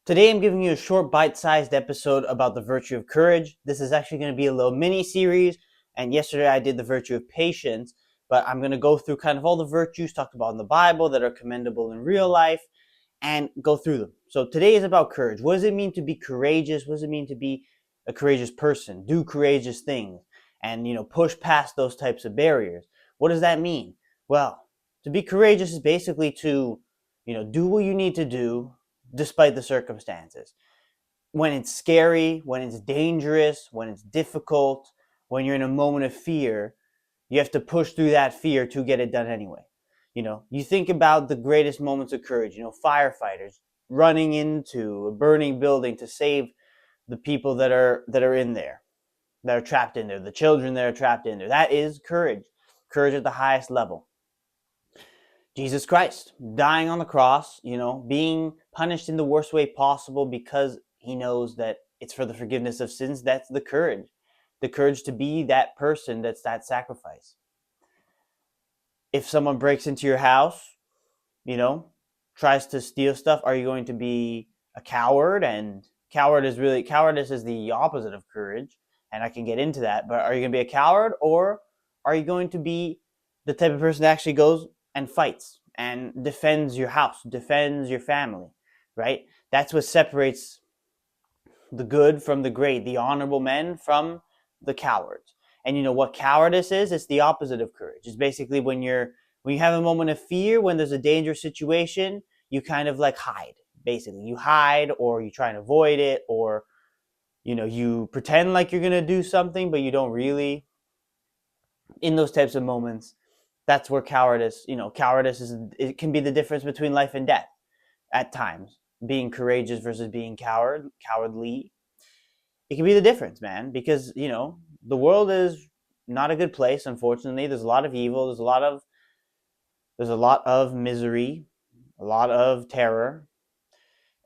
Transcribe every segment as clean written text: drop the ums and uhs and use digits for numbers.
Today I'm giving you a short bite-sized episode about the virtue of courage. This is actually going to be a little mini-series, and yesterday I did the virtue of patience, but I'm going to go through kind of all the virtues talked about in the Bible that are commendable in real life and go through them. So today is about courage. What does it mean to be courageous? What does it mean to be a courageous person? Do courageous things and, push past those types of barriers. What does that mean? Well, to be courageous is basically to, do what you need to do despite the circumstances. When it's scary, when it's dangerous, when it's difficult, when you're in a moment of fear, you have to push through that fear to get it done anyway. You think about the greatest moments of courage, firefighters running into a burning building to save the people that are in there, that are trapped in there, the children that are trapped in there. That is courage. Courage at the highest level. Jesus Christ dying on the cross, being punished in the worst way possible because he knows that it's for the forgiveness of sins. That's the courage. The courage to be that person that's that sacrifice. If someone breaks into your house, tries to steal stuff, are you going to be a coward? And cowardice is the opposite of courage, and I can get into that, but are you going to be a coward, or are you going to be the type of person that actually goes and fights and defends your house, defends your family, right? That's what separates the good from the great, the honorable men from the cowards. And you know what cowardice is? It's the opposite of courage. It's basically when you have a moment of fear, when there's a dangerous situation, you kind of like hide. Basically, you hide, or you try and avoid it, or you pretend like you're going to do something but you don't really. In those types of moments, that's where cowardice is. It can be the difference between life and death at times. Being courageous versus being cowardly. It can be the difference, man, because the world is not a good place. Unfortunately, there's a lot of evil. There's a lot of misery, a lot of terror,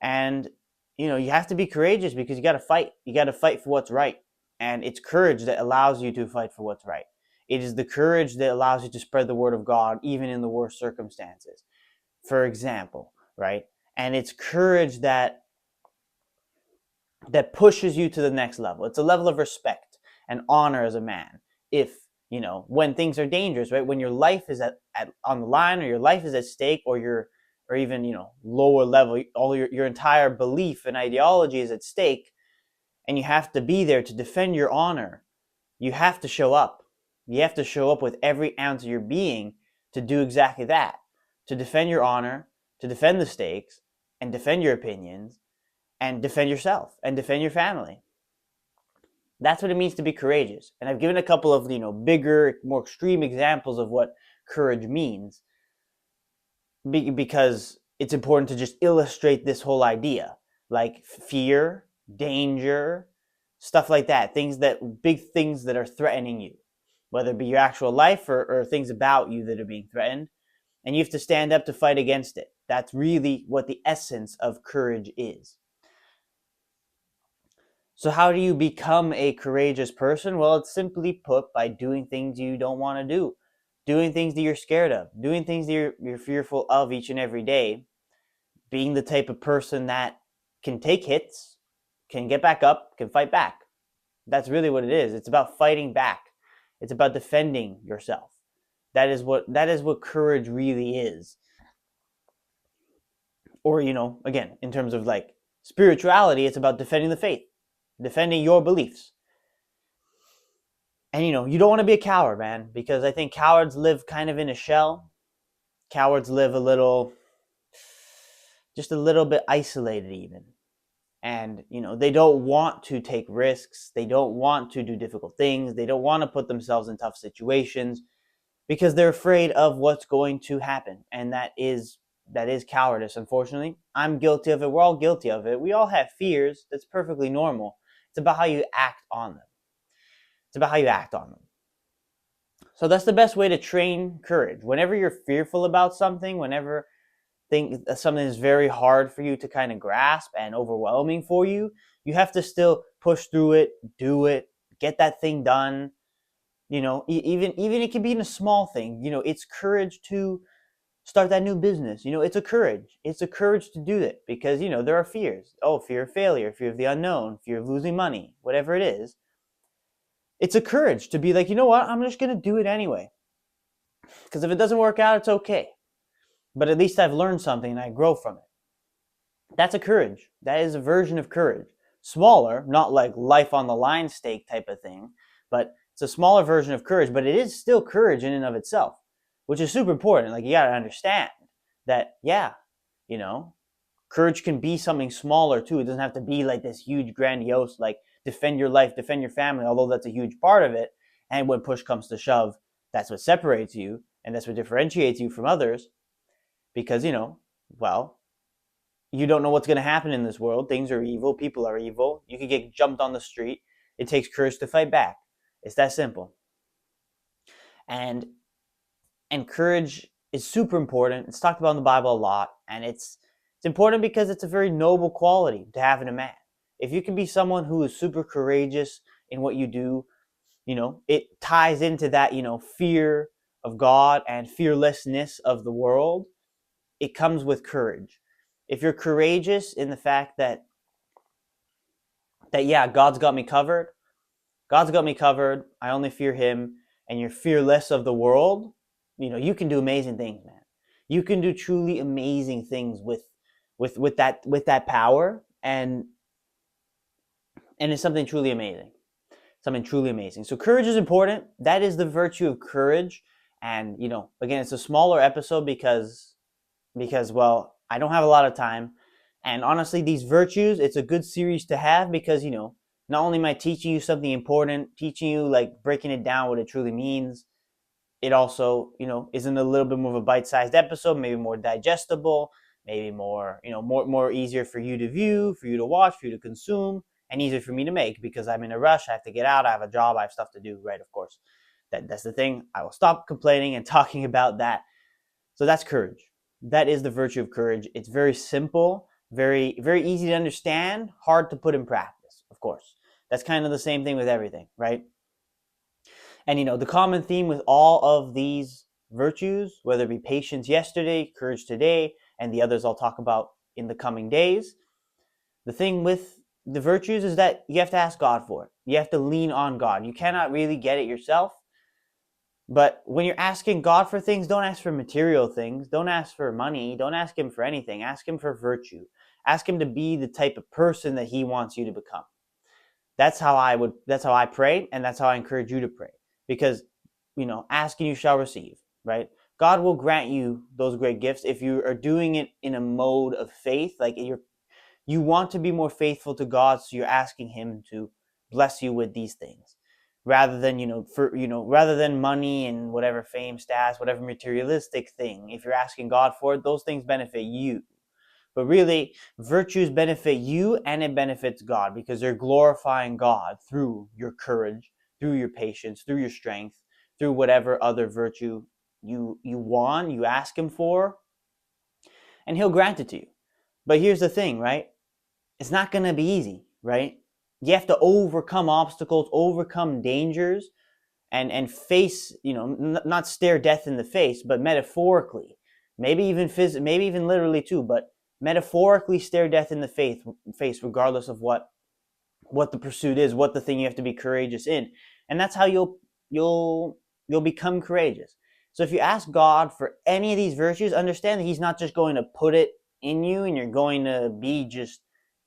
and you have to be courageous because you got to fight. You got to fight for what's right, and it's courage that allows you to fight for what's right. It is the courage that allows you to spread the word of God even in the worst circumstances. For example, right? And it's courage that pushes you to the next level. It's a level of respect and honor as a man. If when things are dangerous, right? When your life is at on the line, or your life is at stake, or even lower level, all your entire belief and ideology is at stake, and you have to be there to defend your honor. You have to show up. You have to show up with every ounce of your being to do exactly that. To defend your honor, to defend the stakes, and defend your opinions, and defend yourself, and defend your family. That's what it means to be courageous. And I've given a couple of, bigger, more extreme examples of what courage means, because it's important to just illustrate this whole idea, like fear, danger, stuff like that. Big things that are threatening you, whether it be your actual life, or things about you that are being threatened. And you have to stand up to fight against it. That's really what the essence of courage is. So how do you become a courageous person? Well, it's simply put by doing things you don't want to do, doing things that you're scared of, doing things that you're fearful of each and every day, being the type of person that can take hits, can get back up, can fight back. That's really what it is. It's about fighting back. It's about defending yourself. That is what courage really is. Or, again, in terms of like spirituality, it's about defending the faith, defending your beliefs. And you don't want to be a coward, man, because I think cowards live kind of in a shell. Cowards live just a little bit isolated even. And they don't want to take risks. They don't want to do difficult things. They don't want to put themselves in tough situations because they're afraid of what's going to happen. And that is cowardice, unfortunately. I'm guilty of it. We're all guilty of it. We all have fears. That's perfectly normal. It's about how you act on them. So that's the best way to train courage. Whenever you're fearful about something, whenever something is very hard for you to kind of grasp and overwhelming for you, you have to still push through it, do it, get that thing done. Even it can be in a small thing. It's courage to start that new business. It's a courage. It's a courage to do it because, there are fears. Oh, fear of failure, fear of the unknown, fear of losing money, whatever it is. It's a courage to be like, you know what? I'm just going to do it anyway. Because if it doesn't work out, it's okay. But at least I've learned something and I grow from it. That's a courage. That is a version of courage. Smaller, not like life on the line stake type of thing, but it's a smaller version of courage, but it is still courage in and of itself, which is super important. Like, you got to understand that, yeah, courage can be something smaller too. It doesn't have to be like this huge, grandiose, like defend your life, defend your family, although that's a huge part of it. And when push comes to shove, that's what separates you and that's what differentiates you from others because, well, you don't know what's going to happen in this world. Things are evil. People are evil. You could get jumped on the street. It takes courage to fight back. It's that simple. And courage is super important. It's talked about in the Bible a lot. And it's important because it's a very noble quality to have in a man. If you can be someone who is super courageous in what you do, it ties into that, fear of God and fearlessness of the world. It comes with courage. If you're courageous in the fact that yeah, God's got me covered. God's got me covered. I only fear him. And you're fearless of the world. You can do amazing things, man. You can do truly amazing things with that power. And it's something truly amazing. Something truly amazing. So courage is important. That is the virtue of courage. And, again, it's a smaller episode because, well, I don't have a lot of time. And honestly, these virtues, it's a good series to have because, not only am I teaching you something important, teaching you, like, breaking it down, what it truly means, it also, isn't a little bit more of a bite-sized episode, maybe more digestible, maybe more, more easier for you to view, for you to watch, for you to consume, and easier for me to make because I'm in a rush. I have to get out. I have a job. I have stuff to do, right? Of course. That's the thing. I will stop complaining and talking about that. So that's courage. That is the virtue of courage. It's very simple, very, very easy to understand, hard to put in practice, of course. That's kind of the same thing with everything, right? And, the common theme with all of these virtues, whether it be patience yesterday, courage today, and the others I'll talk about in the coming days, the thing with the virtues is that you have to ask God for it. You have to lean on God. You cannot really get it yourself. But when you're asking God for things, don't ask for material things. Don't ask for money. Don't ask him for anything. Ask him for virtue. Ask him to be the type of person that he wants you to become. That's how I pray, and that's how I encourage you to pray. Because, ask and you shall receive, right? God will grant you those great gifts if you are doing it in a mode of faith. Like you want to be more faithful to God, so you're asking him to bless you with these things. Rather than, rather than money and whatever fame, status, whatever materialistic thing. If you're asking God for it, those things benefit you. But really, virtues benefit you and it benefits God because they're glorifying God through your courage, through your patience, through your strength, through whatever other virtue you want, you ask him for, and he'll grant it to you. But here's the thing, right? It's not going to be easy, right? You have to overcome obstacles, overcome dangers, and face, not stare death in the face, but metaphorically, maybe even literally too, but metaphorically stare death in the face, regardless of what the pursuit is, what the thing you have to be courageous in, and that's how you'll become courageous. So if you ask God for any of these virtues, understand that he's not just going to put it in you and you're going to be just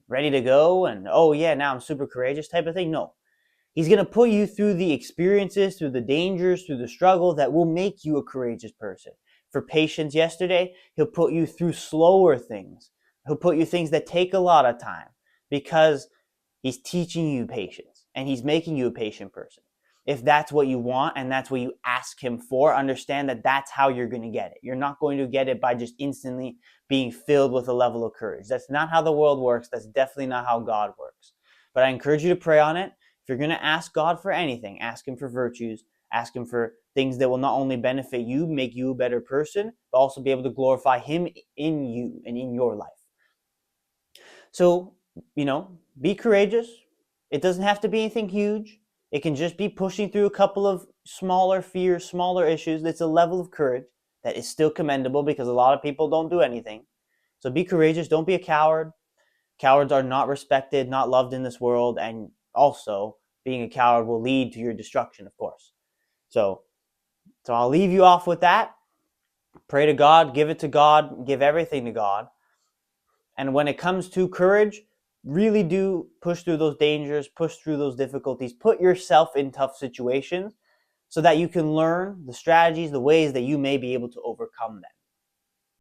ready to go and, oh yeah, now I'm super courageous type of thing. No. He's going to put you through the experiences, through the dangers, through the struggle that will make you a courageous person. For patience yesterday, he'll put you through slower things. He'll put you things that take a lot of time because he's teaching you patience and he's making you a patient person. If that's what you want and that's what you ask him for, understand that that's how you're going to get it. You're not going to get it by just instantly being filled with a level of courage. That's not how the world works. That's definitely not how God works. But I encourage you to pray on it. If you're going to ask God for anything, ask him for virtues, ask him for things that will not only benefit you, make you a better person, but also be able to glorify him in you and in your life. So, be courageous. It doesn't have to be anything huge. It can just be pushing through a couple of smaller fears, smaller issues. It's a level of courage that is still commendable because a lot of people don't do anything. So be courageous. Don't be a coward. Cowards are not respected, not loved in this world, and also being a coward will lead to your destruction, of course. So I'll leave you off with that. Pray to God, give it to God, give everything to God. And when it comes to courage, really do push through those dangers, push through those difficulties, put yourself in tough situations so that you can learn the strategies, the ways that you may be able to overcome them.